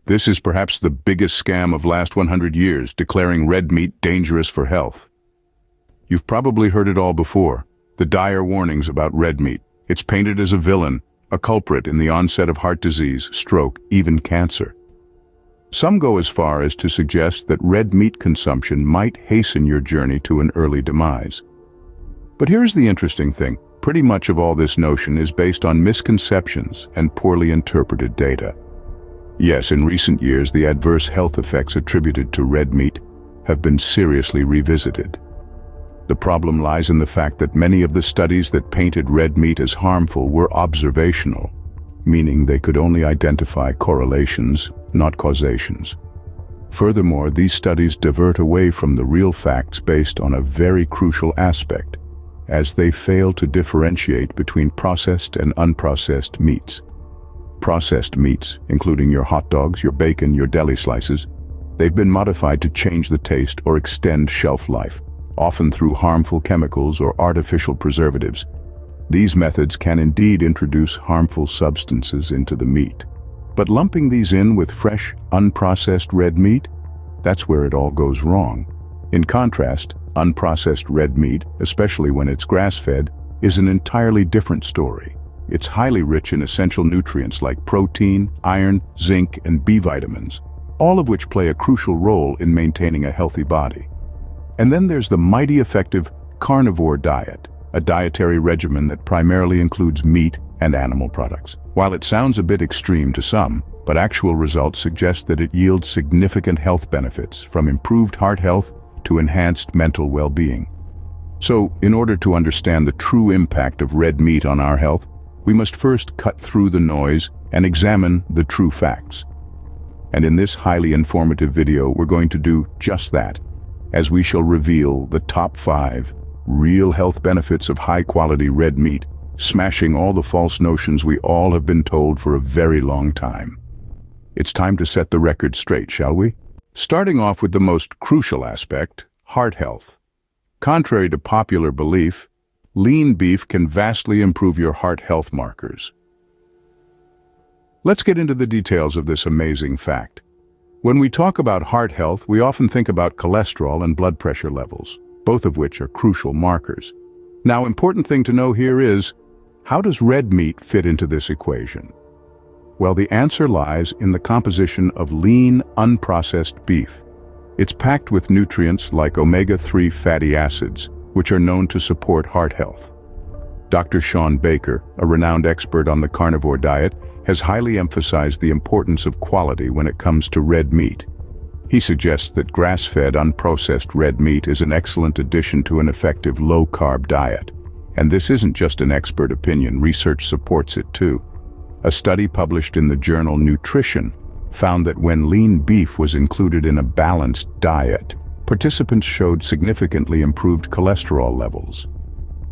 This is perhaps the biggest scam of last 100 years, declaring red meat dangerous for health. You've probably heard it all before, the dire warnings about red meat. It's painted as a villain, a culprit in the onset of heart disease, stroke, even cancer. Some go as far as to suggest that red meat consumption might hasten your journey to an early demise. But here's the interesting thing. Pretty much of all this notion is based on misconceptions and poorly interpreted data. Yes, in recent years, the adverse health effects attributed to red meat have been seriously revisited. The problem lies in the fact that many of the studies that painted red meat as harmful were observational, meaning they could only identify correlations, not causations. Furthermore, these studies divert away from the real facts based on a very crucial aspect, as they fail to differentiate between processed and unprocessed meats. Processed meats, including your hot dogs, your bacon, your deli slices, they've been modified to change the taste or extend shelf life, often through harmful chemicals or artificial preservatives. These methods can indeed introduce harmful substances into the meat. But lumping these in with fresh, unprocessed red meat, that's where it all goes wrong. In contrast, unprocessed red meat, especially when it's grass-fed, is an entirely different story. It's highly rich in essential nutrients like protein, iron, zinc, and B vitamins, all of which play a crucial role in maintaining a healthy body. And then there's the mighty effective carnivore diet, a dietary regimen that primarily includes meat and animal products. While it sounds a bit extreme to some, but actual results suggest that it yields significant health benefits, from improved heart health to enhanced mental well-being. So, in order to understand the true impact of red meat on our health, we must first cut through the noise and examine the true facts. And in this highly informative video, we're going to do just that, as we shall reveal the top 5 real health benefits of high-quality red meat, smashing all the false notions we all have been told for a very long time. It's time to set the record straight, shall we? Starting off with the most crucial aspect, heart health. Contrary to popular belief, lean beef can vastly improve your heart health markers. Let's get into the details of this amazing fact. When we talk about heart health, we often think about cholesterol and blood pressure levels, both of which are crucial markers. Now, important thing to know here is, how does red meat fit into this equation? Well, the answer lies in the composition of lean, unprocessed beef. It's packed with nutrients like omega-3 fatty acids, which are known to support heart health. Dr. Shawn Baker, a renowned expert on the carnivore diet, has highly emphasized the importance of quality when it comes to red meat. He suggests that grass-fed, unprocessed red meat is an excellent addition to an effective low-carb diet. And this isn't just an expert opinion, research supports it too. A study published in the journal Nutrition found that when lean beef was included in a balanced diet, participants showed significantly improved cholesterol levels.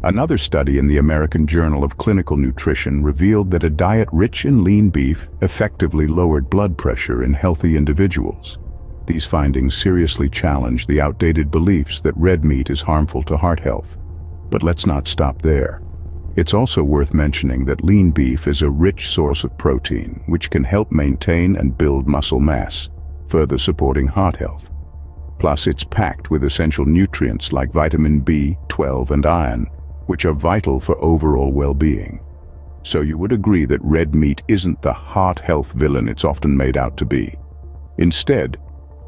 Another study in the American Journal of Clinical Nutrition revealed that a diet rich in lean beef effectively lowered blood pressure in healthy individuals. These findings seriously challenge the outdated beliefs that red meat is harmful to heart health. But let's not stop there. It's also worth mentioning that lean beef is a rich source of protein, which can help maintain and build muscle mass, further supporting heart health. Plus, it's packed with essential nutrients like vitamin B12 and iron, which are vital for overall well-being. So you would agree that red meat isn't the heart health villain it's often made out to be. Instead,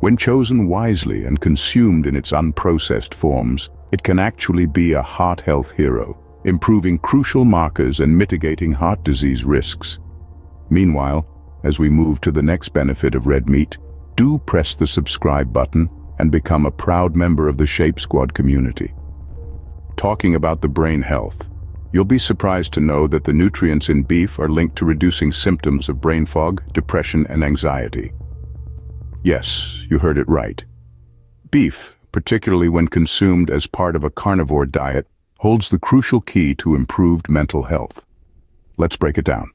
when chosen wisely and consumed in its unprocessed forms, it can actually be a heart health hero, improving crucial markers and mitigating heart disease risks. Meanwhile, as we move to the next benefit of red meat, do press the subscribe button and become a proud member of the Shape Squad community. Talking about the brain health, you'll be surprised to know that the nutrients in beef are linked to reducing symptoms of brain fog, depression, and anxiety. Yes, you heard it right. Beef, particularly when consumed as part of a carnivore diet, holds the crucial key to improved mental health. Let's break it down.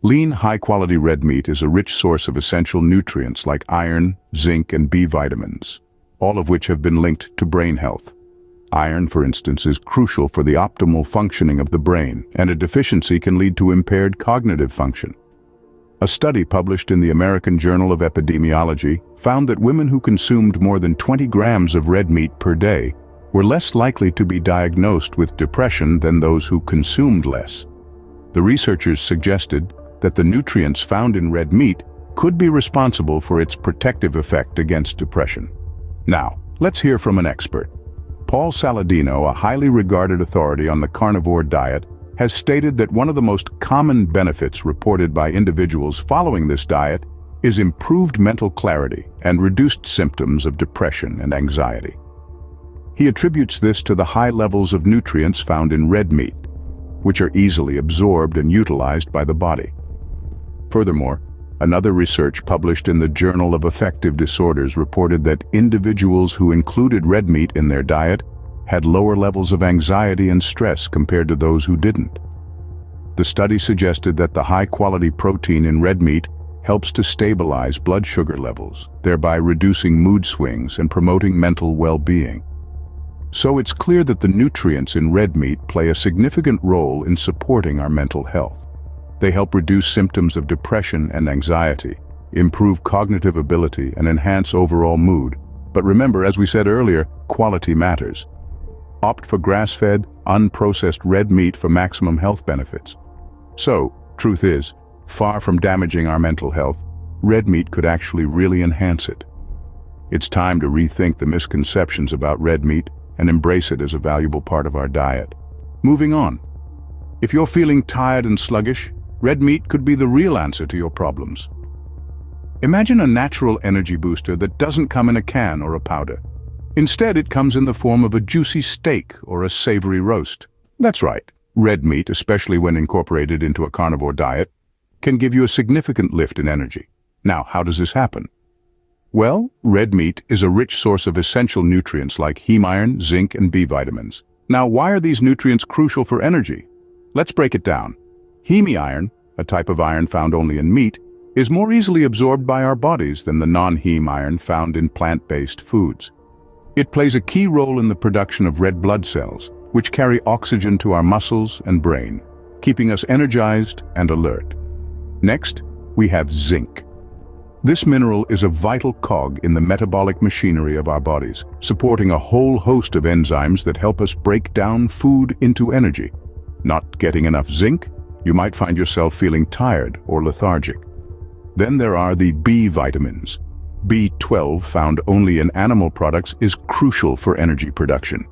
Lean, high-quality red meat is a rich source of essential nutrients like iron, zinc, and B vitamins, all of which have been linked to brain health. Iron, for instance, is crucial for the optimal functioning of the brain, and a deficiency can lead to impaired cognitive function. A study published in the American Journal of Epidemiology found that women who consumed more than 20 grams of red meat per day were less likely to be diagnosed with depression than those who consumed less. The researchers suggested that the nutrients found in red meat could be responsible for its protective effect against depression. Now, let's hear from an expert. Paul Saladino, a highly regarded authority on the carnivore diet, has stated that one of the most common benefits reported by individuals following this diet is improved mental clarity and reduced symptoms of depression and anxiety. He attributes this to the high levels of nutrients found in red meat, which are easily absorbed and utilized by the body. Furthermore, another research published in the Journal of Affective Disorders reported that individuals who included red meat in their diet had lower levels of anxiety and stress compared to those who didn't. The study suggested that the high-quality protein in red meat helps to stabilize blood sugar levels, thereby reducing mood swings and promoting mental well-being. So it's clear that the nutrients in red meat play a significant role in supporting our mental health. They help reduce symptoms of depression and anxiety, improve cognitive ability, and enhance overall mood. But remember, as we said earlier, quality matters. Opt for grass-fed, unprocessed red meat for maximum health benefits. So, truth is, far from damaging our mental health, red meat could actually really enhance it. It's time to rethink the misconceptions about red meat and embrace it as a valuable part of our diet. Moving on. If you're feeling tired and sluggish, red meat could be the real answer to your problems. Imagine a natural energy booster that doesn't come in a can or a powder. Instead, it comes in the form of a juicy steak or a savory roast. That's right, red meat, especially when incorporated into a carnivore diet, can give you a significant lift in energy. Now, how does this happen? Well, red meat is a rich source of essential nutrients like heme iron, zinc, and B vitamins. Now, why are these nutrients crucial for energy? Let's break it down. Heme iron, a type of iron found only in meat, is more easily absorbed by our bodies than the non-heme iron found in plant-based foods. It plays a key role in the production of red blood cells, which carry oxygen to our muscles and brain, keeping us energized and alert. Next, we have zinc. This mineral is a vital cog in the metabolic machinery of our bodies, supporting a whole host of enzymes that help us break down food into energy. Not getting enough zinc? You might find yourself feeling tired or lethargic. Then there are the B vitamins. B12, found only in animal products, is crucial for energy production.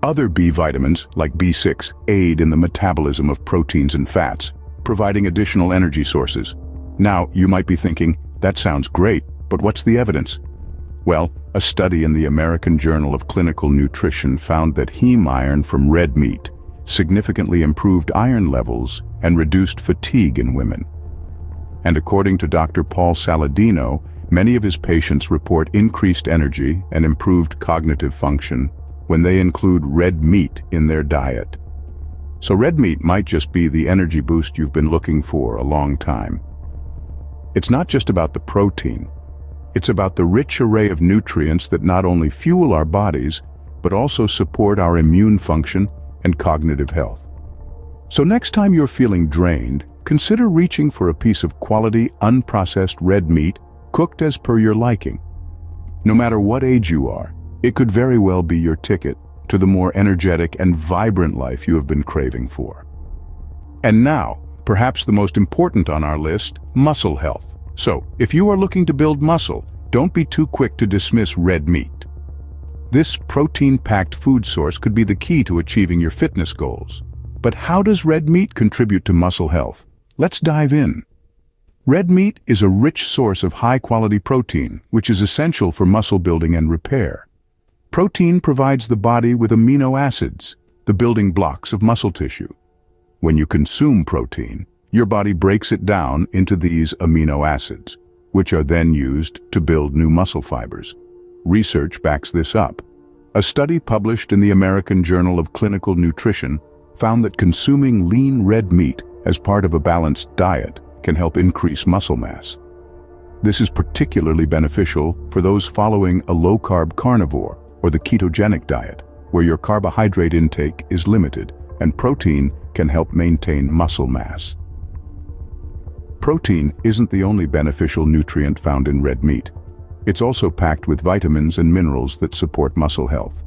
Other B vitamins, like B6, aid in the metabolism of proteins and fats, providing additional energy sources. Now, you might be thinking, that sounds great, but what's the evidence? Well, a study in the American Journal of Clinical Nutrition found that heme iron from red meat significantly improved iron levels and reduced fatigue in women. And according to Dr. Paul Saladino, many of his patients report increased energy and improved cognitive function when they include red meat in their diet. So red meat might just be the energy boost you've been looking for a long time. It's not just about the protein. It's about the rich array of nutrients that not only fuel our bodies, but also support our immune function and cognitive health. So next time you're feeling drained, consider reaching for a piece of quality, unprocessed red meat cooked as per your liking. No matter what age you are, it could very well be your ticket to the more energetic and vibrant life you have been craving for. And now, perhaps the most important on our list, muscle health. So, if you are looking to build muscle, don't be too quick to dismiss red meat. This protein-packed food source could be the key to achieving your fitness goals. But how does red meat contribute to muscle health? Let's dive in. Red meat is a rich source of high-quality protein, which is essential for muscle building and repair. Protein provides the body with amino acids, the building blocks of muscle tissue. When you consume protein, your body breaks it down into these amino acids, which are then used to build new muscle fibers. Research backs this up. A study published in the American Journal of Clinical Nutrition found that consuming lean red meat as part of a balanced diet can help increase muscle mass. This is particularly beneficial for those following a low-carb carnivore or the ketogenic diet, where your carbohydrate intake is limited and protein can help maintain muscle mass. Protein isn't the only beneficial nutrient found in red meat. It's also packed with vitamins and minerals that support muscle health.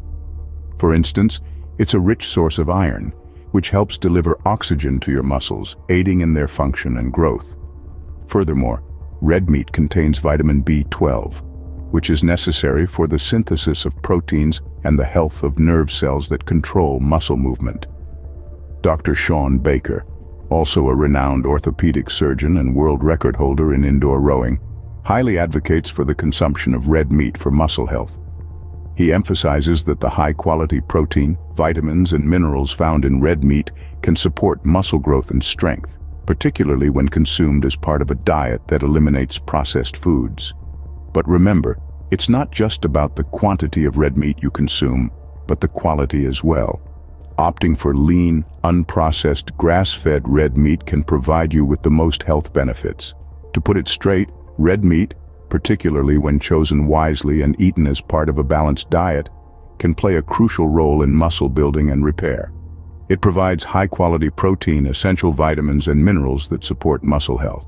For instance, it's a rich source of iron, which helps deliver oxygen to your muscles, aiding in their function and growth. Furthermore, red meat contains vitamin B12, which is necessary for the synthesis of proteins and the health of nerve cells that control muscle movement. Dr. Shawn Baker, also a renowned orthopedic surgeon and world record holder in indoor rowing, highly advocates for the consumption of red meat for muscle health. He emphasizes that the high-quality protein, vitamins, and minerals found in red meat can support muscle growth and strength, particularly when consumed as part of a diet that eliminates processed foods. But remember, it's not just about the quantity of red meat you consume, but the quality as well. Opting for lean, unprocessed, grass-fed red meat can provide you with the most health benefits. To put it straight, red meat, particularly when chosen wisely and eaten as part of a balanced diet, can play a crucial role in muscle building and repair. It provides high-quality protein, essential vitamins, and minerals that support muscle health.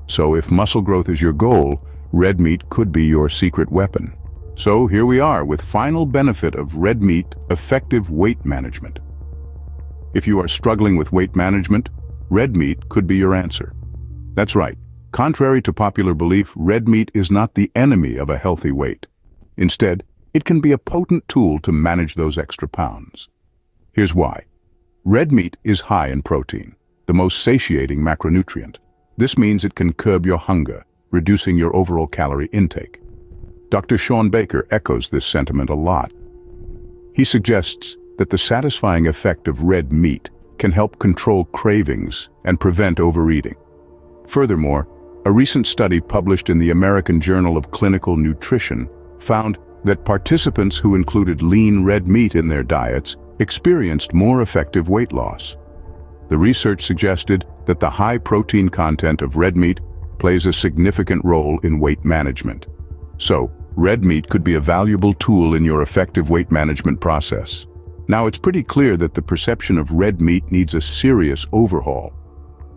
So if muscle growth is your goal, red meat could be your secret weapon. So here we are with final benefit of red meat: effective weight management. If you are struggling with weight management, red meat could be your answer. That's right. Contrary to popular belief, red meat is not the enemy of a healthy weight. Instead, it can be a potent tool to manage those extra pounds. Here's why. Red meat is high in protein, the most satiating macronutrient. This means it can curb your hunger, reducing your overall calorie intake. Dr. Shawn Baker echoes this sentiment a lot. He suggests that the satisfying effect of red meat can help control cravings and prevent overeating. Furthermore, a recent study published in the American Journal of Clinical Nutrition found that participants who included lean red meat in their diets experienced more effective weight loss. The research suggested that the high protein content of red meat plays a significant role in weight management. So, red meat could be a valuable tool in your effective weight management process. Now, it's pretty clear that the perception of red meat needs a serious overhaul.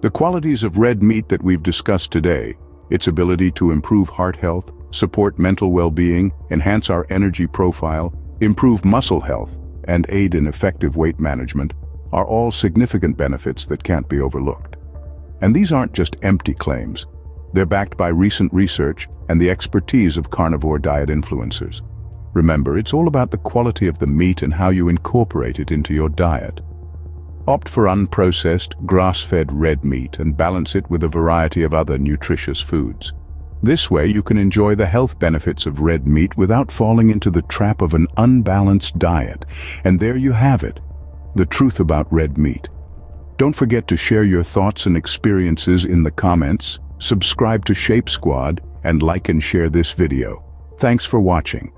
The qualities of red meat that we've discussed today, its ability to improve heart health, support mental well-being, enhance our energy profile, improve muscle health, and aid in effective weight management, are all significant benefits that can't be overlooked. And these aren't just empty claims. They're backed by recent research and the expertise of carnivore diet influencers. Remember, it's all about the quality of the meat and how you incorporate it into your diet. Opt for unprocessed, grass-fed red meat and balance it with a variety of other nutritious foods. This way you can enjoy the health benefits of red meat without falling into the trap of an unbalanced diet. And there you have it, the truth about red meat. Don't forget to share your thoughts and experiences in the comments, subscribe to Shape Squad, and like and share this video. Thanks for watching.